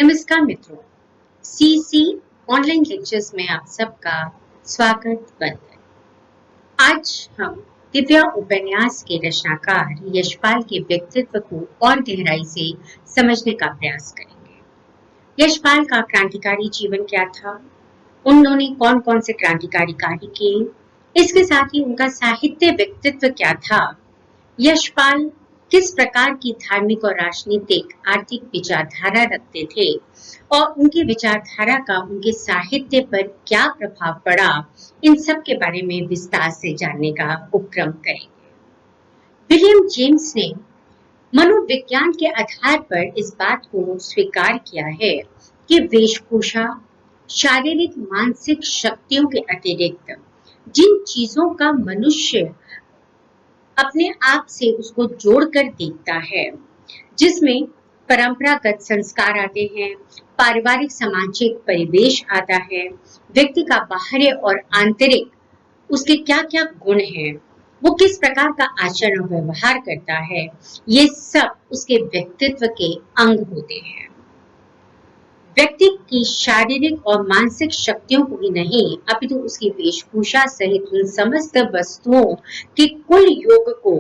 नमस्कार मित्रों, CC online lectures में आप सबका स्वागत वंदन। आज हम दिव्या उपन्यास के रचनाकार यशपाल के व्यक्तित्व को और गहराई से समझने का प्रयास करेंगे। यशपाल का क्रांतिकारी जीवन क्या था, उन्होंने कौन कौन से क्रांतिकारी कार्य किए, इसके साथ ही उनका साहित्य व्यक्तित्व क्या था, यशपाल किस प्रकार की धार्मिक और राजनीतिक आर्थिक विचारधारा रखते थे और उनकी विचारधारा का उनके साहित्य पर क्या प्रभाव पड़ा, इन सब के बारे में विस्तार से जानने का उपक्रम करेंगे। विलियम जेम्स ने मनोविज्ञान के आधार पर इस बात को स्वीकार किया है कि वेशभूषा शारीरिक मानसिक शक्तियों के अतिरिक्त जिन चीजों का मनुष्य अपने आप से उसको जोड़कर देखता है, जिसमें परंपरागत संस्कार आते हैं, पारिवारिक सामाजिक परिवेश आता है, व्यक्ति का बाहरी और आंतरिक उसके क्या क्या गुण हैं, वो किस प्रकार का आचरण और व्यवहार करता है, ये सब उसके व्यक्तित्व के अंग होते हैं। व्यक्ति की शारीरिक और मानसिक शक्तियों को ही नहीं, अपितु उसकी वेशभूषा सहित उन समस्त वस्तुओं के कुल योग को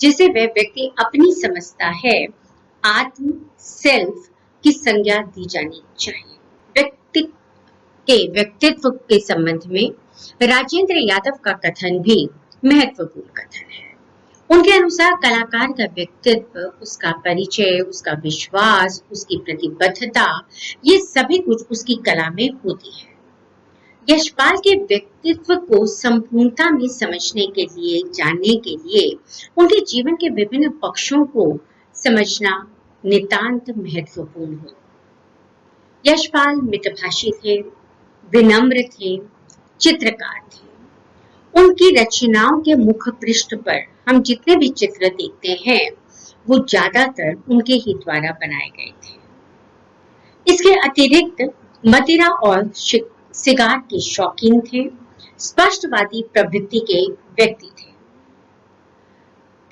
जिसे वह व्यक्ति अपनी समझता है, आत्म सेल्फ की संज्ञा दी जानी चाहिए। व्यक्ति के व्यक्तित्व के संबंध में राजेंद्र यादव का कथन भी महत्वपूर्ण कथन है। उनके अनुसार कलाकार का व्यक्तित्व, उसका परिचय, उसका विश्वास, उसकी प्रतिबद्धता, ये सभी कुछ उसकी कला में होती है। यशपाल के व्यक्तित्व को संपूर्णता में समझने के लिए, जानने के लिए उनके जीवन के विभिन्न पक्षों को समझना नितांत महत्वपूर्ण है। यशपाल मितभाषी थे, विनम्र थे, चित्रकार थे। उनकी रचनाओं के मुख पृष्ठ पर हम जितने भी चित्र देखते हैं, वो ज्यादातर उनके ही द्वारा बनाए गए थे। इसके अतिरिक्त मदिरा और सिगार के शौकीन थे, स्पष्टवादी प्रवृत्ति के व्यक्ति थे।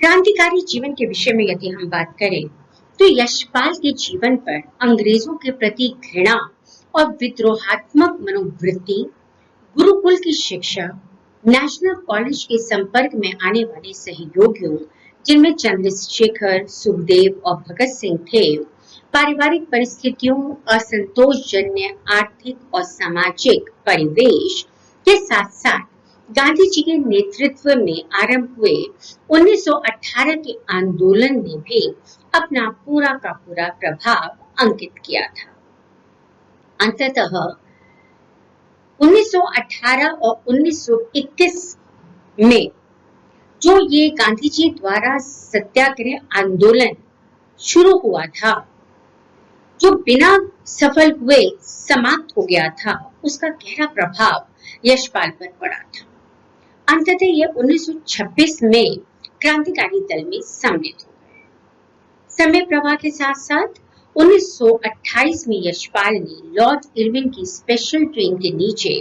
क्रांतिकारी जीवन के विषय में यदि हम बात करें तो यशपाल के जीवन पर अंग्रेजों के प्रति घृणा और विद्रोहात्मक मनोवृत्ति, गुरुकुल की शिक्षा, नेशनल कॉलेज के संपर्क में आने वाले सहयोगियों जिनमें चंद्रशेखर, सुखदेव और भगत सिंह थे, पारिवारिक परिस्थितियों, असंतोषजन्य आर्थिक और सामाजिक परिवेश के साथ साथ गांधी जी के नेतृत्व में आरंभ हुए 1918 के आंदोलन ने भी अपना पूरा का पूरा प्रभाव अंकित किया था। अंततः 1918 और 1921 में जो ये गांधी जी द्वारा सत्याग्रह आंदोलन शुरू हुआ था, जो बिना सफल हुए समाप्त हो गया था, उसका गहरा प्रभाव यशपाल पर पड़ा था। अंततः ये 1926 में क्रांतिकारी दल में सम्मिलित हो गए। समय प्रवाह के साथ साथ 1928 में यशपाल ने लॉर्ड इरविन की स्पेशल ट्रेन के नीचे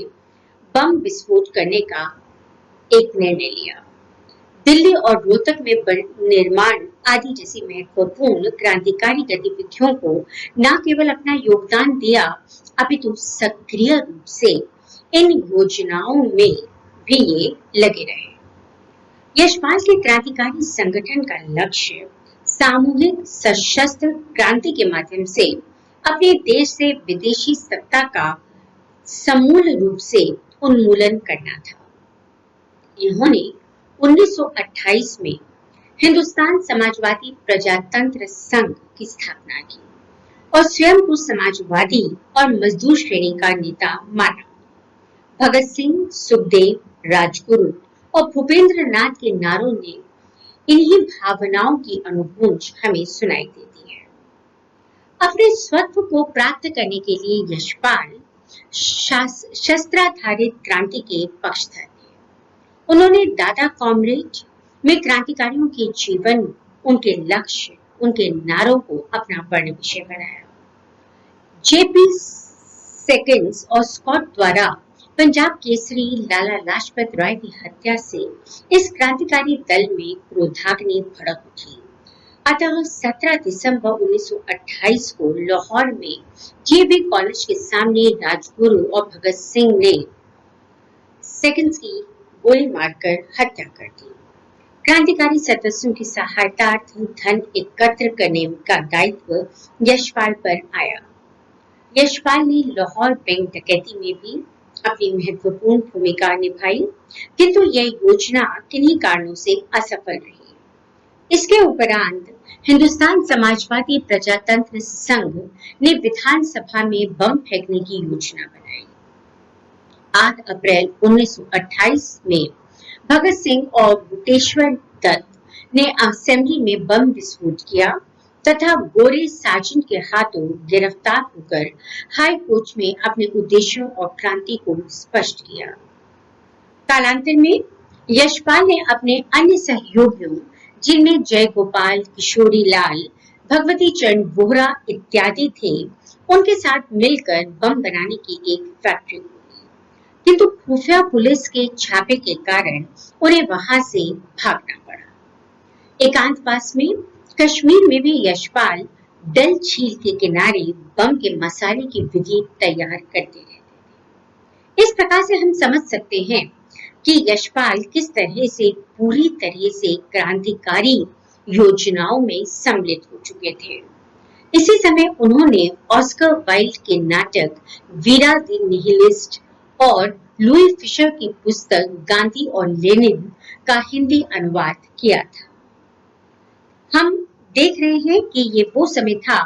बम विस्फोट करने का एक निर्णय लिया। दिल्ली और रोहतक में निर्माण आदि जैसी महत्वपूर्ण क्रांतिकारी गतिविधियों को न केवल अपना योगदान दिया, अपितु सक्रिय रूप से इन योजनाओं में भी ये लगे रहे। यशपाल के क्रांतिकारी संगठन का लक्ष्य सामूहिक सशस्त्र क्रांति के माध्यम से अपने देश से विदेशी सत्ता का समूल रूप से उन्मूलन करना था। इन्होंने 1928 में हिंदुस्तान समाजवादी प्रजातंत्र संघ की स्थापना की और स्वयं को समाजवादी और मजदूर श्रेणी का नेता माना। भगत सिंह, सुखदेव, राजगुरु और भूपेंद्र नाथ के नारों ने इन्हीं भावनाओं की अनुभूंज हमें सुनाई देती है। अपने स्वत्व को प्राप्त करने के लिए यशपाल शस्त्राधारित क्रांति के पक्षधर थे। उन्होंने दादा कॉमरेड में क्रांतिकारियों के जीवन, उनके लक्ष्य, उनके नारों को अपना वर्ण विषय बनाया। जेपी सेकंड्स और स्कॉट द्वारा पंजाब केसरी लाला लाजपत राय की हत्या से इस क्रांतिकारी दल में क्रोधाग्नि भड़क उठी। अतः 17 दिसंबर 1928 को लाहौर में जीबी कॉलेज के सामने राजगुरु और भगत सिंह ने सेकंड्स की गोली मारकर हत्या कर दी। क्रांतिकारी सदस्यों की सहायतार्थ धन एकत्र करने का दायित्व यशपाल पर आया। यशपाल ने लाहौर बैंक डकैती में भी अपनी महत्वपूर्ण भूमिका निभाई, किंतु यह योजना किन्हीं कारणों से असफल रही। इसके उपरांत हिंदुस्तान समाजवादी प्रजातंत्र संघ ने विधानसभा में बम फेंकने की योजना बनाई। 8 अप्रैल 1928 में भगत सिंह और भूपेश्वर दत्त ने असेंबली में बम विस्फोट किया तथा गोरे साजिद के हाथों गिरफ्तार होकर हाई कोर्ट में अपने उद्देश्यों और क्रांति को स्पष्ट किया। कालांतर में यशपाल ने अपने अन्य सहयोगियों, जिनमें जय गोपाल, किशोरी लाल, भगवती चरण बोहरा इत्यादि थे, उनके साथ मिलकर बम बनाने की एक फैक्ट्री खोली, किंतु खुफिया पुलिस के छापे के कारण उन्हें वहां से भागना पड़ा। एकांतवास में कश्मीर में भी यशपाल डल झील के किनारे बम के मसाले की विधि तैयार करते रहते थे। इस प्रकार से हम समझ सकते हैं कि यशपाल किस तरह से पूरी तरह से क्रांतिकारी योजनाओं में सम्मिलित हो चुके थे। इसी समय उन्होंने ऑस्कर वाइल्ड के नाटक वीरा द निहिलिस्ट और लुई फिशर की पुस्तक गांधी और लेनिन का हिंदी अनुवाद किया था। हम देख रहे हैं कि ये वो समय था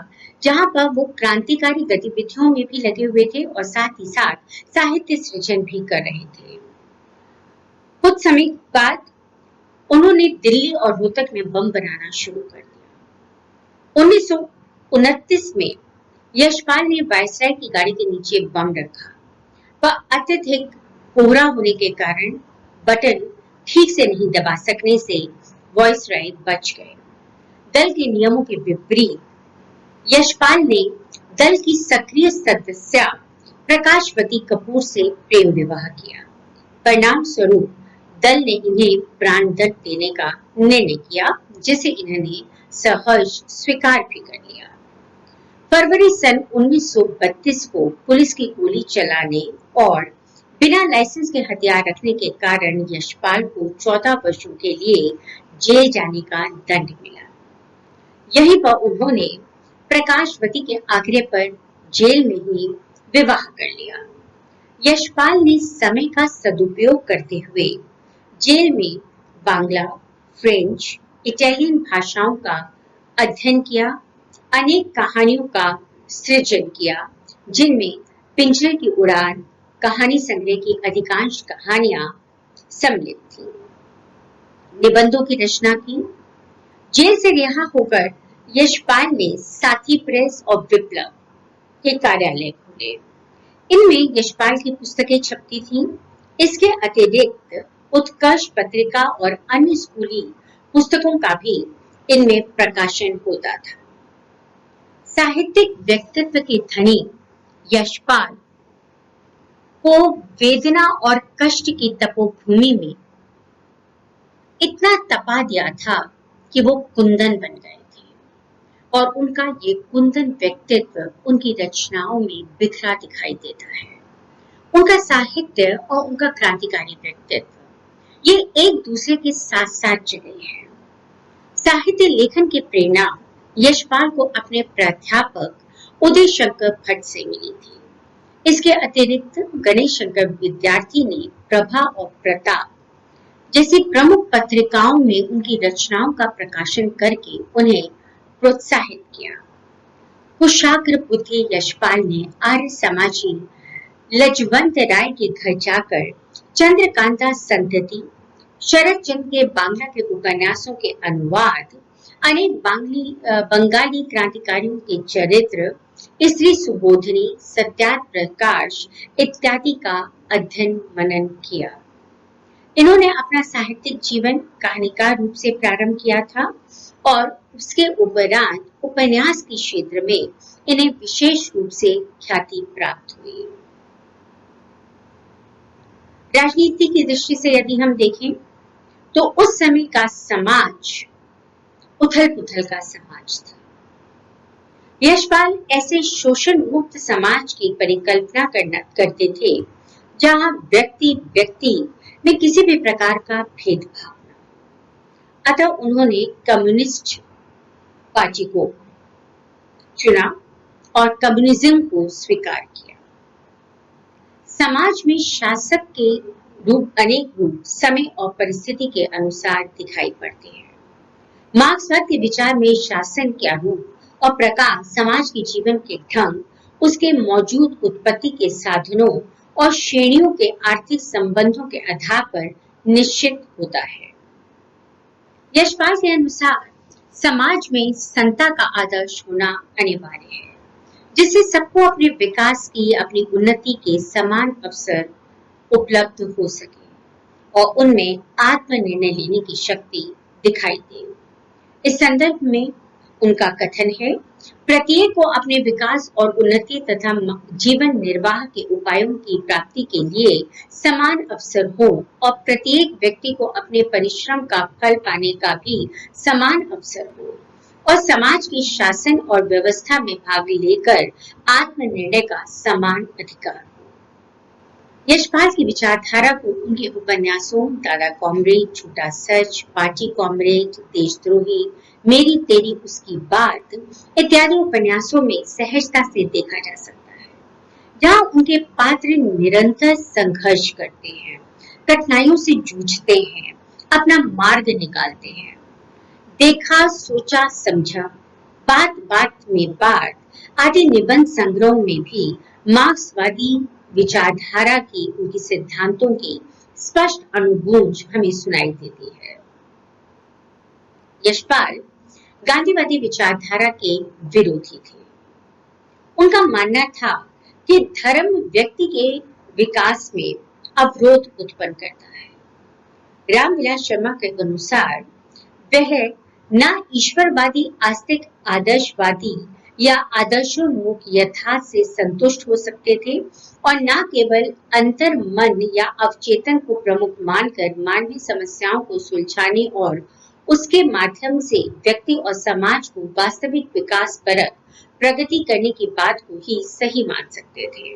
जहां पर वो क्रांतिकारी गतिविधियों में भी लगे हुए थे और साथ ही साथ साहित्य सृजन भी कर रहे थे। कुछ समय बाद उन्होंने दिल्ली और रोहतक में बम बनाना शुरू कर दिया। 1929 में यशपाल ने वायसराय की गाड़ी के नीचे बम रखा। वह अत्यधिक कोहरा होने के कारण बटन ठीक से नहीं दबा सकने से वायसराय बच गए। दल के नियमों के विपरीत यशपाल ने दल की सक्रिय सदस्य प्रकाशवती कपूर से प्रेम विवाह किया। परिणाम स्वरूप दल ने इन्हें प्राणदंड देने का निर्णय किया, जिसे इन्होंने सहर्ष स्वीकार भी कर लिया। फरवरी सन 1932 को पुलिस की गोली चलाने और बिना लाइसेंस के हथियार रखने के कारण यशपाल को 14 वर्षों के लिए जेल जाने का दंड मिला। यहीं पर उन्होंने प्रकाशवती के आग्रह पर जेल में ही विवाह कर लिया। यशपाल ने समय का सदुपयोग करते हुए जेल में बांग्ला, फ्रेंच, इटालियन भाषाओं का अध्ययन किया, अनेक कहानियों का सृजन किया, जिनमें पिंजरे की उड़ान कहानी संग्रह की अधिकांश कहानियां सम्मिलित थीं। निबंधों की रचना की। जेल से रिहा होकर यशपाल ने साथी प्रेस और विप्लव के कार्यालय खोले। इनमें यशपाल की पुस्तकें छपती थीं। इसके अतिरिक्त उत्कर्ष पत्रिका और अन्य स्कूली पुस्तकों का भी इनमें प्रकाशन होता था। साहित्यिक व्यक्तित्व के धनी यशपाल को वेदना और कष्ट की तपोभूमि में इतना तपा दिया था कि वो कुंदन बन गए थे और उनका ये कुंदन व्यक्तित्व उनकी रचनाओं में बिखरा दिखाई देता है। उनका साहित्य और उनका क्रांतिकारी व्यक्तित्व ये एक दूसरे के साथ साथ चले हैं। साहित्य लेखन की प्रेरणा यशपाल को अपने प्राध्यापक उदय शंकर भट्ट से मिली थी। इसके अतिरिक्त गणेश शंकर विद्यार्थी ने प्रभा और प्रताप जैसी प्रमुख पत्रिकाओं में उनकी रचनाओं का प्रकाशन करके उन्हें प्रोत्साहित किया। कुशाग्र बुद्धि यशपाल ने आर्य समाजी लजवंत राय के घर जाकर चंद्रकांता संतति, शरद चंद्र के बांग्ला के उपन्यासों के अनुवाद, अनेक बंगाली क्रांतिकारियों के चरित्र, स्त्री सुबोधनी, सत्यार्थ प्रकाश इत्यादि का अध्ययन मनन किया। इन्होंने अपना साहित्यिक जीवन कहानीकार रूप से प्रारंभ किया था और उसके उपरांत उपन्यास के क्षेत्र में इन्हें विशेष रूप से ख्याति प्राप्त हुई। राजनीति की दृष्टि से यदि हम देखें तो उस समय का समाज उथल पुथल का समाज था। यशपाल ऐसे शोषण मुक्त समाज की परिकल्पना करते थे जहां व्यक्ति व्यक्ति में किसी भी प्रकार का भेदभाव न। अतः उन्होंने कम्युनिस्ट पार्टी को चुना और कम्युनिज्म को स्वीकार किया। समाज में शासक के अनेक रूप समय और परिस्थिति के अनुसार दिखाई पड़ते हैं। मार्क्सवाद के विचार में शासन का रूप और प्रकार समाज के जीवन के ढंग, उसके मौजूद उत्पत्ति के साधनों और श्रेणियों के आर्थिक संबंधों के आधार पर निश्चित होता है। यशपाल के अनुसार समाज में संता का आदर्श होना अनिवार्य है, जिससे सबको अपने विकास की, अपनी उन्नति के समान अवसर उपलब्ध हो सके और उनमें आत्मनिर्णय लेने की शक्ति दिखाई दे। इस संदर्भ में उनका कथन है, प्रत्येक को अपने विकास और उन्नति तथा जीवन निर्वाह के उपायों की प्राप्ति के लिए समान अवसर हो और प्रत्येक व्यक्ति को अपने परिश्रम का फल पाने का भी समान अवसर हो और समाज की शासन और व्यवस्था में भाग लेकर आत्मनिर्णय का समान अधिकार हो। यशपाल की विचारधारा को उनके उपन्यासों दादा कॉमरेड, झूठा सच, पार्टी कॉमरेड, देशद्रोही, मेरी तेरी उसकी बात इत्यादि उपन्यासों में सहजता से देखा जा सकता है, जहाँ उनके पात्र निरंतर संघर्ष करते हैं, कठिनाइयों से जूझते हैं, अपना मार्ग निकालते हैं। देखा, सोचा, समझा, बात बात में बात आदि निबंध संग्रहों में भी मार्क्सवादी विचारधारा की, उनकी सिद्धांतों की स्पष्ट अनुभूति हमें सुनाई देती है। यशपाल गांधीवादी विचारधारा के विरोधी थे। उनका मानना था कि धर्म व्यक्ति के विकास में अवरोध उत्पन्न करता है। रामविलास शर्मा के अनुसार वह न ईश्वरवादी आस्तिक आदर्शवादी या आदर्शोन्मुख यथार्थ से संतुष्ट हो सकते थे और न केवल अंतर मन या अवचेतन को प्रमुख मानकर मानवीय समस्याओं को सुलझाने और उसके माध्यम से व्यक्ति और समाज को वास्तविक विकास परक प्रगति करने की बात को ही सही मान सकते थे।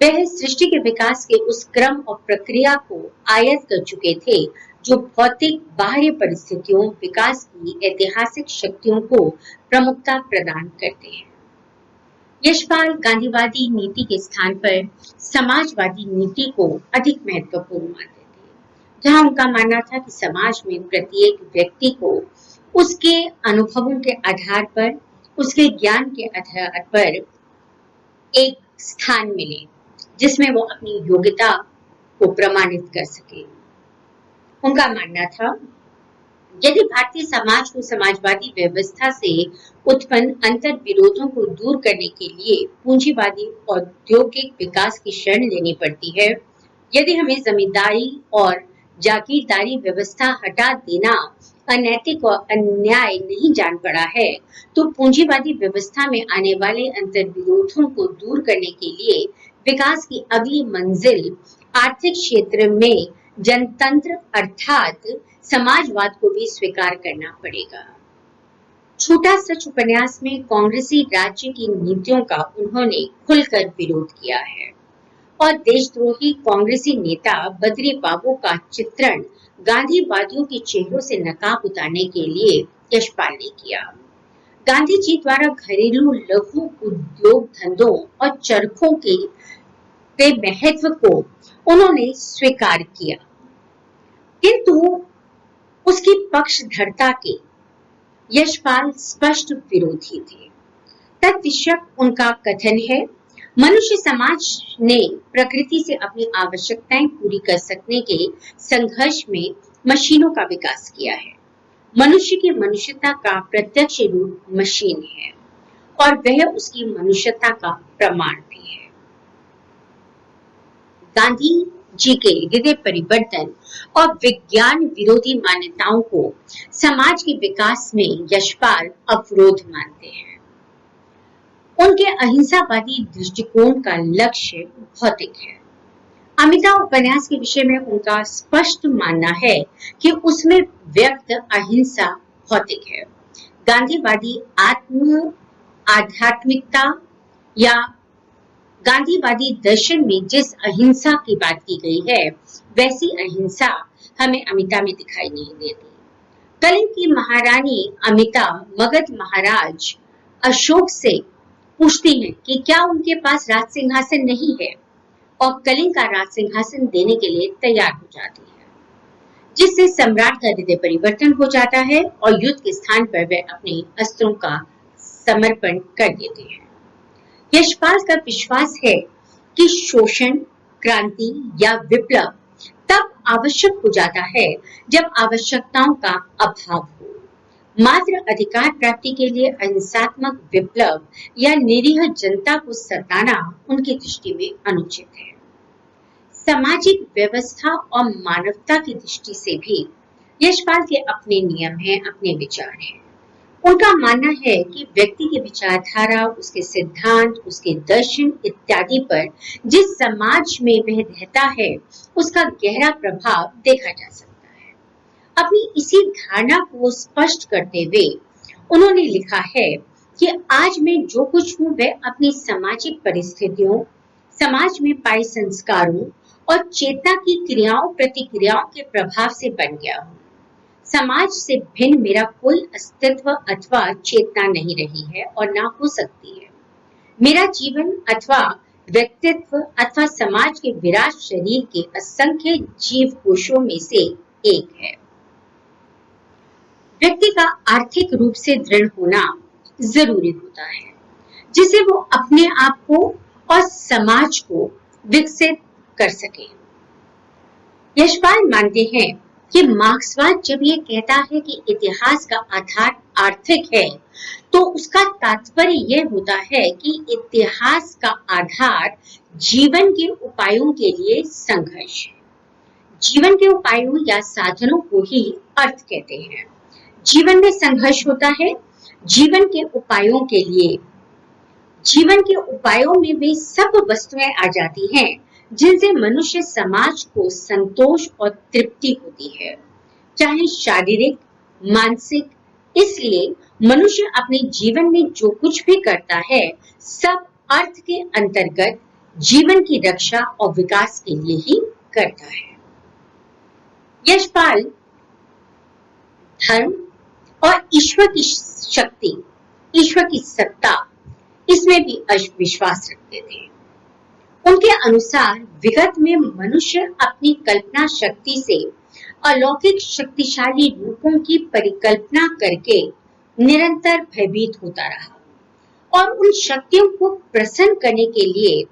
वह सृष्टि के विकास के उस क्रम और प्रक्रिया को आयत कर चुके थे जो भौतिक बाह्य परिस्थितियों, विकास की ऐतिहासिक शक्तियों को प्रमुखता प्रदान करते हैं। यशपाल गांधीवादी नीति के स्थान पर समाजवादी नीति को अधिक महत्वपूर्ण मानते थे, जहां उनका मानना था कि समाज में प्रत्येक व्यक्ति को उसके अनुभवों के आधार पर, उसके ज्ञान के आधार पर एक स्थान मिले जिसमें वो अपनी योग्यता को प्रमाणित कर सके। उनका मानना था, यदि भारतीय समाज को समाजवादी व्यवस्था से उत्पन्न अंतर विरोधों को दूर करने के लिए पूंजीवादी औद्योगिक विकास की शरण लेनी पड़ती है, यदि हमें जमींदारी और जागीरदारी व्यवस्था हटा देना अनैतिक और अन्याय नहीं जान पड़ा है, तो पूंजीवादी व्यवस्था में आने वाले अंतर विरोधों को दूर करने के लिए विकास की अगली मंजिल आर्थिक क्षेत्र में जनतंत्र अर्थात समाजवाद को भी स्वीकार करना पड़ेगा। झूठा सच उपन्यास में कांग्रेसी राज्य की नीतियों का उन्होंने खुलकर विरोध किया है और देशद्रोही कांग्रेसी नेता बद्री बाबू का चित्रण गांधीवादियों के चेहरों से नकाब उतारने के लिए यशपाल ने किया। गांधी जी द्वारा घरेलू लघु उद्योग धंधों और चरखों के महत्व को उन्होंने स्वीकार किया, किंतु उसकी पक्षधरता के यशपाल स्पष्ट विरोधी थे। तत्विषयक उनका कथन है, मनुष्य समाज ने प्रकृति से अपनी आवश्यकताएं पूरी कर सकने के संघर्ष में मशीनों का विकास किया है। मनुष्य की मनुष्यता का प्रत्यक्ष रूप मशीन है और वह उसकी मनुष्यता का प्रमाण भी है। गांधी जी के हृदय परिवर्तन और विज्ञान विरोधी मान्यताओं को समाज के विकास में यशपाल अवरोध मानते हैं। उनके अहिंसावादी दृष्टिकोण का लक्ष्य भौतिक है। अमिता उपन्यास के विषय में उनका स्पष्ट मानना है कि उसमें व्यक्त अहिंसा भौतिक है। गांधीवादी आध्यात्मिकता या गांधीवादी दर्शन में जिस अहिंसा की बात की गई है, वैसी अहिंसा हमें अमिता में दिखाई नहीं देती। कलिंग की महारानी अमिता मगध महाराज अशोक से पूछती हैं कि क्या उनके पास राज सिंहासन नहीं है, और कलिंग का राज सिंहासन देने के लिए तैयार हो जाती है, जिससे सम्राट का हृदय परिवर्तन हो जाता है और युद्ध के स्थान पर वे अपने अस्त्रों का समर्पण कर देते हैं। यशपाल का विश्वास है कि शोषण, क्रांति या विप्लव तब आवश्यक हो जाता है जब आवश्यकताओं का अभाव हो। मात्र अधिकार प्राप्ति के लिए अहिंसात्मक विप्लव या निरीह जनता को सताना उनकी दृष्टि में अनुचित है। सामाजिक व्यवस्था और मानवता की दृष्टि से भी यशपाल के अपने नियम हैं, अपने विचार हैं। उनका मानना है कि व्यक्ति की विचारधारा, उसके सिद्धांत, उसके दर्शन इत्यादि पर जिस समाज में वह रहता है, उसका गहरा प्रभाव देखा जा सकता है। अपनी इसी धारणा को स्पष्ट करते हुए उन्होंने लिखा है कि आज मैं जो कुछ हूँ वह अपनी सामाजिक परिस्थितियों, समाज में पाए संस्कारों और चेतना की क्रियाओं प्रतिक्रियाओं के प्रभाव से बन गया हूँ। समाज से भिन्न मेरा कोई अस्तित्व अथवा चेतना नहीं रही है और ना हो सकती है। मेरा जीवन अथवा व्यक्तित्व अथवा समाज के विराट शरीर के असंख्य जीव कोशों में से एक है। व्यक्ति का आर्थिक रूप से दृढ़ होना जरूरी होता है, जिसे वो अपने आप को और समाज को विकसित कर सके। यशपाल मानते हैं कि मार्क्सवाद जब ये कहता है कि इतिहास का आधार आर्थिक है, तो उसका तात्पर्य यह होता है कि इतिहास का आधार जीवन के उपायों के लिए संघर्ष है। जीवन के उपायों या साधनों को ही अर्थ कहते हैं। जीवन में संघर्ष होता है जीवन के उपायों के लिए। जीवन के उपायों में वे सब वस्तुएं आ जाती हैं जिनसे मनुष्य समाज को संतोष और तृप्ति होती है, चाहे शारीरिक, मानसिक। इसलिए मनुष्य अपने जीवन में जो कुछ भी करता है, सब अर्थ के अंतर्गत जीवन की रक्षा और विकास के लिए ही करता है। यशपाल धर्म और ईश्वर की शक्ति, ईश्वर की सत्ता, इसमें भी विश्वास रखते थे। उनके अनुसार विगत में मनुष्य अपनी कल्पना शक्ति से अलौकिक शक्तिशाली रूपों की परिकल्पना करके निरंतर भयभीत होता रहा और उन शक्तियों को प्रसन्न करने के लिए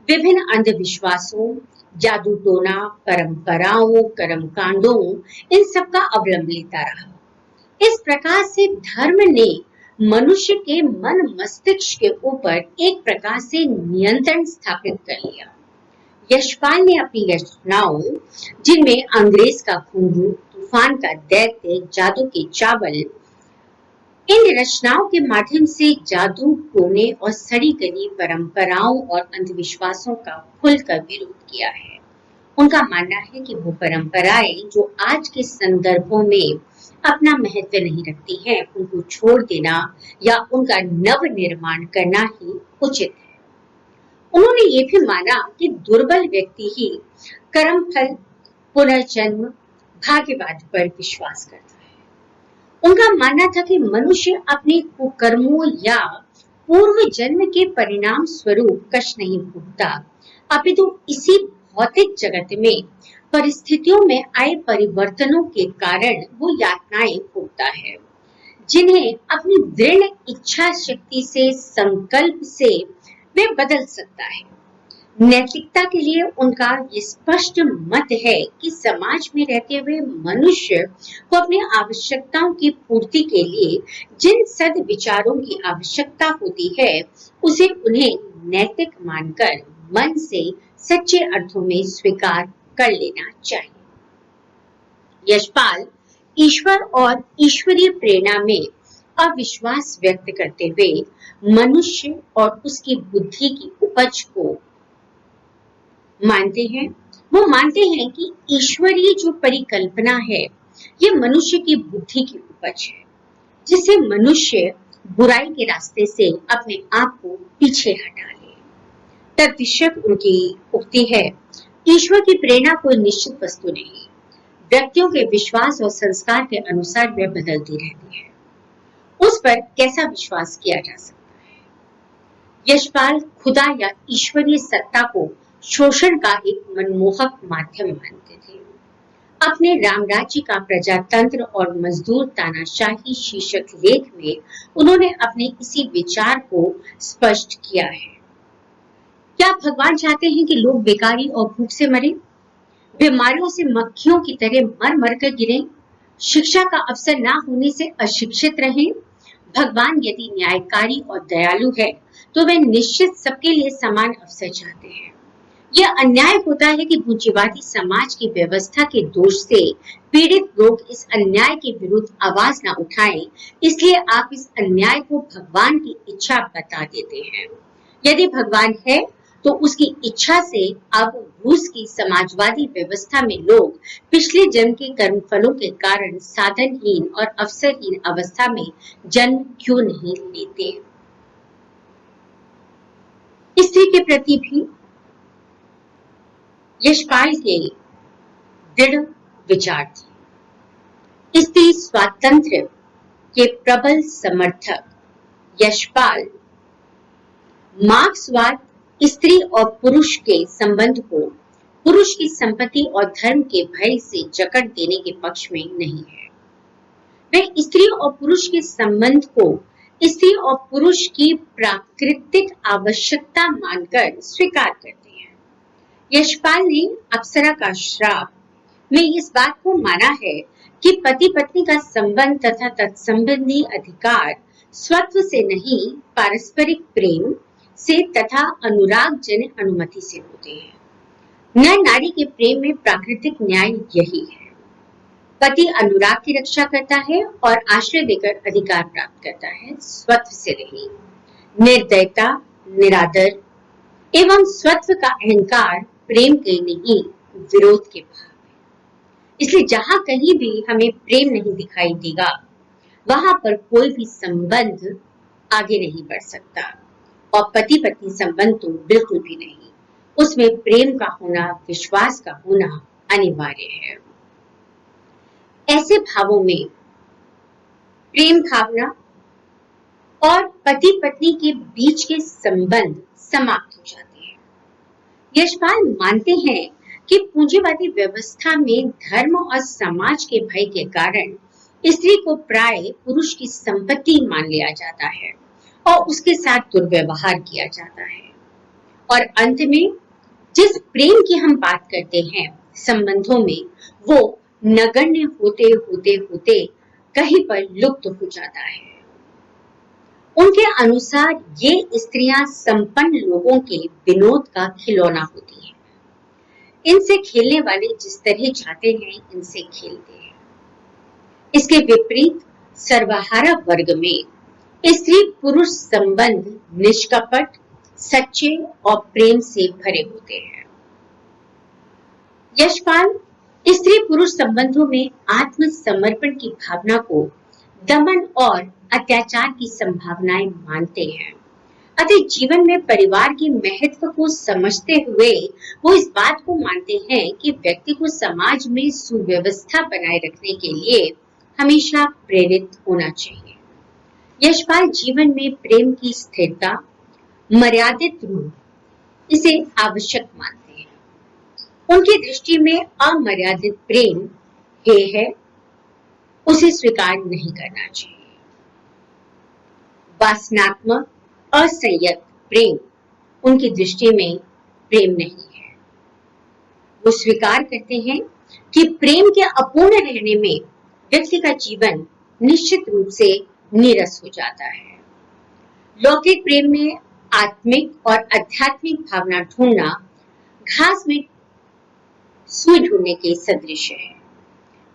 विभिन्न अंधविश्वासों, जादू टोना, परंपराओं, कर्मकांडों, इन सब का अवलंब लेता रहा। इस प्रकार से धर्म ने मनुष्य के मन मस्तिष्क के ऊपर एक प्रकार से नियंत्रण स्थापित कर लिया। यशपाल ने अपनी रचनाओं, जिनमें अंग्रेज का घुंघरू, तूफान का दैत्य, जादू के चावल, इन रचनाओं के माध्यम से जादू टोने और सड़ी गली परंपराओं और अंधविश्वासों का खुलकर विरोध किया है। उनका मानना है कि वो परंपराएं जो आज के संदर्भों में अपना महत्व नहीं रखती हैं, उनको छोड़ देना या उनका नव निर्माण करना ही उचित है। उन्होंने ये भी माना कि दुर्बल व्यक्ति ही कर्म फल, पुनर्जन्म, भाग्यवाद पर विश्वास करता है। उनका मानना था कि मनुष्य अपने कुकर्मों या पूर्व जन्म के परिणाम स्वरूप कष्ट नहीं भोगता, अपितु इसी भौतिक जगत में परिस्थितियों में आए परिवर्तनों के कारण वो यातनाएं भोगता है, जिन्हें अपनी दृढ़ इच्छा शक्ति से, संकल्प से वे बदल सकता है। नैतिकता के लिए उनका ये स्पष्ट मत है कि समाज में रहते हुए मनुष्य को अपनी आवश्यकताओं की पूर्ति के लिए जिन सद विचारों की आवश्यकता होती है, उसे उन्हें नैतिक मानकर मन से सच्चे अर्थों में स्वीकार कर लेना चाहिए। यशपाल ईश्वर और ईश्वरीय प्रेरणा में अविश्वास व्यक्त करते हुए मनुष्य और उसकी बुद्धि की उपज को मानते हैं। वो मानते हैं कि ईश्वरीय जो परिकल्पना है, ये मनुष्य की बुद्धि की उपज है। जिससे मनुष्य बुराई के रास्ते से अपने आप को पीछे हटा ले। तद्विषय उनकी उक्ति है, ईश्वर की प्रेरणा कोई निश्चित वस्तु नहीं, व्यक्तियों के विश्वास और संस्कार के अनुसार वह बदलती रहती है। उस पर कैसा विश्वास किया जा सकता है? यशपाल खुदा या ईश्वरीय सत्ता को शोषण का एक मनमोहक माध्यम मानते थे। अपने रामराज्य का प्रजातंत्र और मजदूर तानाशाही शीर्षक लेख में उन्होंने अपने इसी विचार को स्पष्ट किया है। क्या भगवान चाहते हैं कि लोग बेकारी और भूख से मरे, बीमारियों से मक्खियों की तरह मर मर कर गिरें, शिक्षा का अवसर ना होने से अशिक्षित रहें? भगवान यदि न्यायकारी और दयालु है तो वे निश्चित सबके लिए समान अवसर चाहते हैं। यह अन्याय होता है कि पूंजीवादी समाज की व्यवस्था के दोष से पीड़ित लोग इस अन्याय के विरुद्ध आवाज न उठाएं, इसलिए आप इस अन्याय को भगवान की इच्छा बता देते हैं। यदि भगवान है तो उसकी इच्छा से अब रूस की समाजवादी व्यवस्था में लोग पिछले जन्म के कर्मफलों के कारण साधनहीन और अवसरहीन अवस्था में जन्म क्यों नहीं लेते? स्त्री के प्रति भी यशपाल के दृढ़ विचार थे। स्त्री स्वातंत्र्य के प्रबल समर्थक यशपाल मार्क्सवाद स्त्री और पुरुष के संबंध को पुरुष की संपत्ति और धर्म के भय से जकड़ देने के पक्ष में नहीं है। वे स्त्री और पुरुष के संबंध को स्त्री और पुरुष की प्राकृतिक आवश्यकता मानकर स्वीकार करते हैं। यशपाल ने अप्सरा का श्राप में इस बात को माना है कि पति पत्नी का संबंध तथा तत्संबंधी अधिकार स्वत्व से नहीं, पारस्परिक प्रेम से तथा अनुराग जनित अनुमति से होते हैं। नर नारी के प्रेम में प्राकृतिक न्याय यही है। पति अनुराग की रक्षा करता है और आश्रय देकर अधिकार प्राप्त करता है, स्वत्व से नहीं। निर्दयता, निरादर एवं स्वत्व का अहंकार प्रेम के नहीं, विरोध के भाव है। इसलिए जहां कहीं भी हमें प्रेम नहीं दिखाई देगा, वहां पर कोई भी संबंध आगे नहीं बढ़ सकता, और पति पत्नी संबंध तो बिल्कुल भी नहीं। उसमें प्रेम का होना, विश्वास का होना अनिवार्य है। ऐसे भावों में प्रेम भावना और पति पत्नी के बीच के संबंध समाप्त हो जाते हैं। यशपाल मानते हैं कि पूंजीवादी व्यवस्था में धर्म और समाज के भय के कारण स्त्री को प्राय पुरुष की संपत्ति मान लिया जाता है और उसके साथ दुर्व्यवहार किया जाता है। और अंत में जिस प्रेम की हम बात करते हैं संबंधों में, वो नगण्य होते होते होते कहीं पर लुप्त हो जाता है। उनके अनुसार ये स्त्रियां संपन्न लोगों के विनोद का खिलौना होती हैं। इनसे खेलने वाले जिस तरह चाहते हैं इनसे खेलते हैं। इसके विपरीत सर्वहारा वर्ग में स्त्री पुरुष संबंध निष्कपट, सच्चे और प्रेम से भरे होते हैं। यशपाल स्त्री पुरुष संबंधों में आत्मसमर्पण की भावना को दमन और अत्याचार की संभावनाएं मानते हैं। अतः जीवन में परिवार के महत्व को समझते हुए वो इस बात को मानते हैं कि व्यक्ति को समाज में सुव्यवस्था बनाए रखने के लिए हमेशा प्रेरित होना चाहिए। यशपाल जीवन में प्रेम की स्थिरता, मर्यादित रूप इसे आवश्यक मानते हैं। उनकी दृष्टि में अमर्यादित प्रेम हेय है, उसे स्वीकार नहीं करना चाहिए। वासनात्मक असंयत प्रेम उनकी दृष्टि में प्रेम नहीं है। वो स्वीकार करते हैं कि प्रेम के अपूर्ण रहने में व्यक्ति का जीवन निश्चित रूप से नीरस हो जाता है। लौकिक प्रेम में आत्मिक और आध्यात्मिक भावना ढूंढना घास में सुई ढूंढने के सदृश है।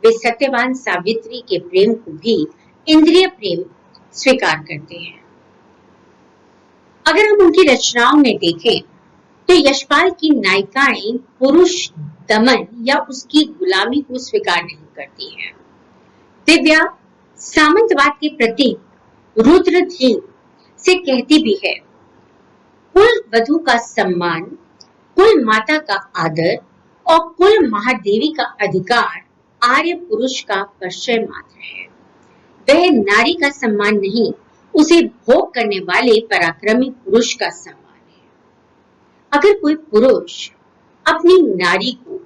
वे सत्यवान सावित्री के प्रेम को भी इंद्रिय प्रेम स्वीकार करते हैं। अगर हम उनकी रचनाओं में देखें तो यशपाल की नायिकाएं पुरुष दमन या उसकी गुलामी को स्वीकार नहीं करती हैं। दिव्या सामंतवाद के प्रतीक रुद्रधीर से कहती भी है, कुल वधु का सम्मान, कुल माता का आदर और कुल महादेवी का अधिकार आर्य पुरुष का परिचय मात्र है। वह नारी का सम्मान नहीं, उसे भोग करने वाले पराक्रमी पुरुष का सम्मान है। अगर कोई पुरुष अपनी नारी को,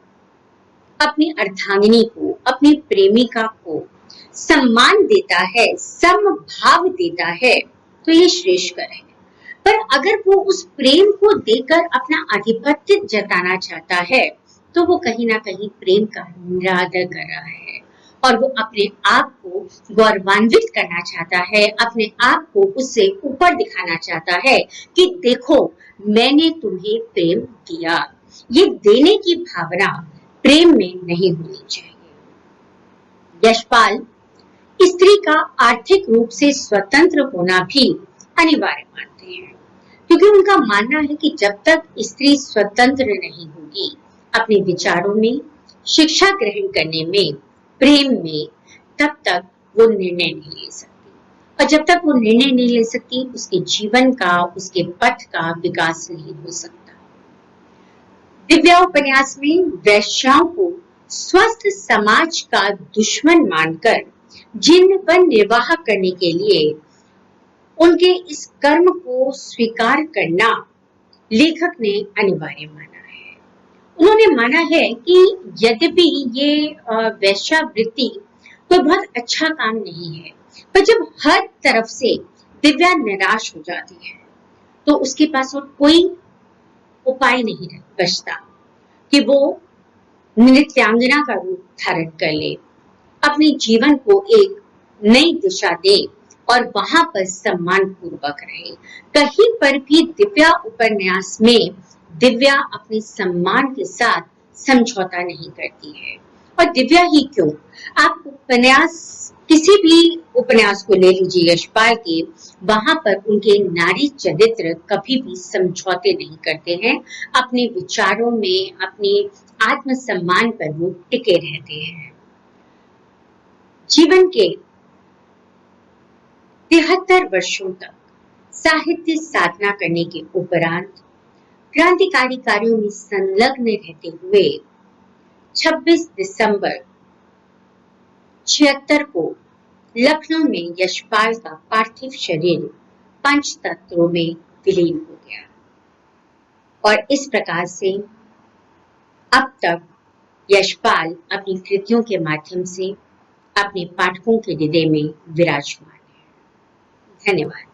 अपनी अर्धांगिनी को, अपनी प्रेमिका को सम्मान देता है, समभाव देता है, तो ये श्रेष्ठकर है। पर अगर वो उस प्रेम को देकर अपना आधिपत्य जताना चाहता है, तो वो कहीं ना कहीं प्रेम का निरादर कर रहा है और वो अपने आप को गौरवान्वित करना चाहता है, अपने आप को उससे ऊपर दिखाना चाहता है कि देखो मैंने तुम्हें प्रेम दिया। ये देने की भावना प्रेम में नहीं होनी चाहिए। यशपाल स्त्री का आर्थिक रूप से स्वतंत्र होना भी अनिवार्य मानते हैं, क्योंकि उनका मानना है कि जब तक स्त्री स्वतंत्र नहीं होगी अपने विचारों में, शिक्षा ग्रहण करने में, प्रेम में, तब तक वो निर्णय नहीं ले सकती। और जब तक वो निर्णय नहीं ले सकती, उसके जीवन का, उसके पथ का विकास नहीं हो सकता। दिव्या उपन्यास में वैश्याओं को स्वस्थ समाज का दुश्मन मानकर जीवन निर्वाह करने के लिए उनके इस कर्म को स्वीकार करना लेखक ने अनिवार्य माना है। उन्होंने माना है कि यद्यपि ये वैश्यावृत्ति कोई बहुत अच्छा काम नहीं है, पर जब हर तरफ से दिव्या निराश हो जाती है, तो उसके पास और कोई उपाय नहीं बचता कि वो नृत्यांगना का रूप धारण कर ले, अपने जीवन को एक नई दिशा दे और वहां पर सम्मान पूर्वक रहे। कहीं पर भी दिव्या उपन्यास में दिव्या अपने सम्मान के साथ समझौता नहीं करती है। और दिव्या ही क्यों, आप उपन्यास, किसी भी उपन्यास को ले लीजिए यशपाल के, वहां पर उनके नारी चरित्र कभी भी समझौते नहीं करते हैं। अपने विचारों में, अपने आत्मसम्मान पर वो टिके रहते हैं। जीवन के 73 वर्षों तक साहित्य साधना करने के उपरांत क्रांतिकारी कार्यों में संलग्न रहते हुए 26 दिसंबर 76 को लखनऊ में यशपाल का पार्थिव शरीर पंचतत्वों में विलीन हो गया। और इस प्रकार से अब तक यशपाल अपनी कृतियों के माध्यम से अपने पाठकों के हृदय में विराजमान है। धन्यवाद।